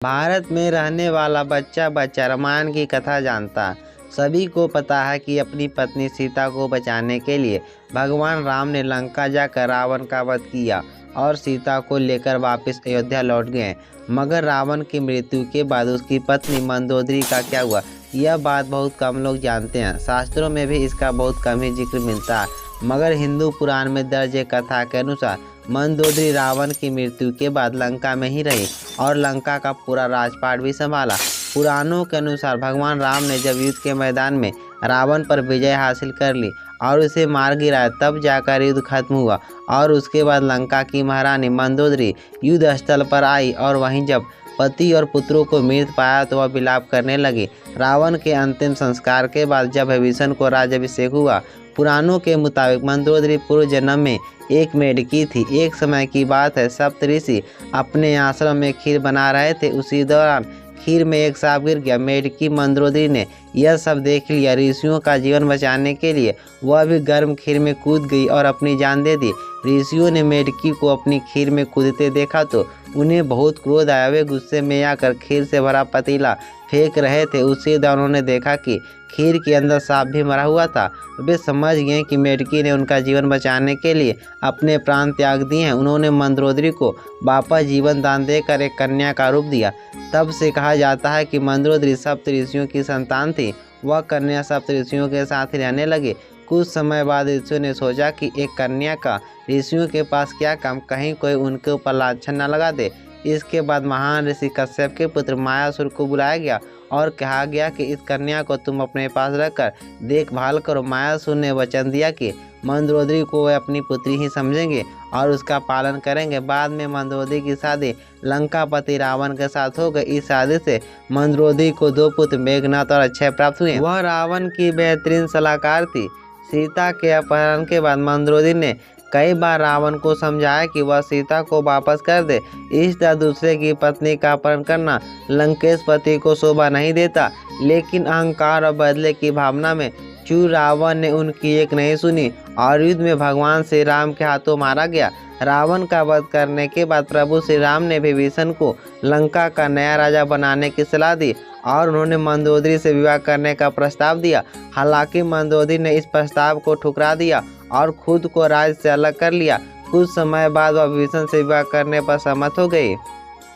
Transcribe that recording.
भारत में रहने वाला बच्चा बच्चा रामायण की कथा जानता। सभी को पता है कि अपनी पत्नी सीता को बचाने के लिए भगवान राम ने लंका जाकर रावण का वध किया और सीता को लेकर वापस अयोध्या लौट गए। मगर रावण की मृत्यु के बाद उसकी पत्नी मंदोदरी का क्या हुआ, यह बात बहुत कम लोग जानते हैं। शास्त्रों में भी इसका बहुत कम ही जिक्र मिलता है। मगर हिंदू पुराण में दर्ज एक कथा के अनुसार मंदोदरी रावण की मृत्यु के बाद लंका में ही रही और लंका का पूरा राजपाट भी संभाला। पुराणों के अनुसार भगवान राम ने जब युद्ध के मैदान में रावण पर विजय हासिल कर ली और उसे मार गिराया, तब जाकर युद्ध खत्म हुआ और उसके बाद लंका की महारानी मंदोदरी युद्ध स्थल पर आई और वहीं जब पति और पुत्रों को मृत पाया तो वह विलाप करने लगी। रावण के अंतिम संस्कार के बाद जब विभीषण को राज्याभिषेक हुआ, पुराणों के मुताबिक मंदोदरी पूर्व जन्म में एक मेढकी थी। एक समय की बात है, सप्तऋषि अपने आश्रम में खीर बना रहे थे। उसी दौरान खीर में एक सांप गिर गया। मेढकी मंदोदरी ने यह सब देख लिया। ऋषियों का जीवन बचाने के लिए वह भी गर्म खीर में कूद गई और अपनी जान दे दी। ऋषियों ने मेढकी को अपनी खीर में कूदते देखा तो उन्हें बहुत क्रोध आया। वे गुस्से में आकर खीर से भरा पतीला फेंक रहे थे। उसी दौरान उन्होंने देखा कि खीर के अंदर सांप भी मरा हुआ था। वे समझ गए कि मेढकी ने उनका जीवन बचाने के लिए अपने प्राण त्याग दिए हैं। उन्होंने मंदोदरी को वापस जीवन दान देकर एक कन्या का रूप दिया। तब से कहा जाता है कि मंदोदरी सप्तऋषियों की संतान थी। वह कन्या सप्तऋषियों के साथ रहने लगी। कुछ समय बाद ऋषियों ने सोचा कि एक कन्या का ऋषियों के पास क्या काम, कहीं कोई उनके ऊपर लांछन न लगा दे। इसके बाद महान ऋषि कश्यप के पुत्र मायासुर को बुलाया गया और कहा गया कि इस कन्या को तुम अपने पास रखकर देखभाल करो। मायासुर ने वचन दिया कि मंदोदरी को वे अपनी पुत्री ही समझेंगे और उसका पालन करेंगे। बाद में मंदोदरी की शादी लंकापति रावण के साथ हो गई। इस शादी से मंदोदरी को 2 पुत्र मेघनाद और अक्षय प्राप्त हुए। वह रावण की बेहतरीन सलाहकार थी। सीता के अपहरण के बाद मंदोदरी ने कई बार रावण को समझाया कि वह सीता को वापस कर दे। इस तरह दूसरे की पत्नी का अपहरण करना लंकेशपति को शोभा नहीं देता, लेकिन अहंकार और बदले की भावना में चूर रावण ने उनकी एक नहीं सुनी और युद्ध में भगवान श्री राम के हाथों मारा गया। रावण का वध करने के बाद प्रभु श्री राम ने विभीषण को लंका का नया राजा बनाने की सलाह दी और उन्होंने मंदोदरी से विवाह करने का प्रस्ताव दिया। हालांकि मंदोदरी ने इस प्रस्ताव को ठुकरा दिया और खुद को राज्य से अलग कर लिया। कुछ समय बाद वह विभीषण से विवाह करने पर सहमत हो गई।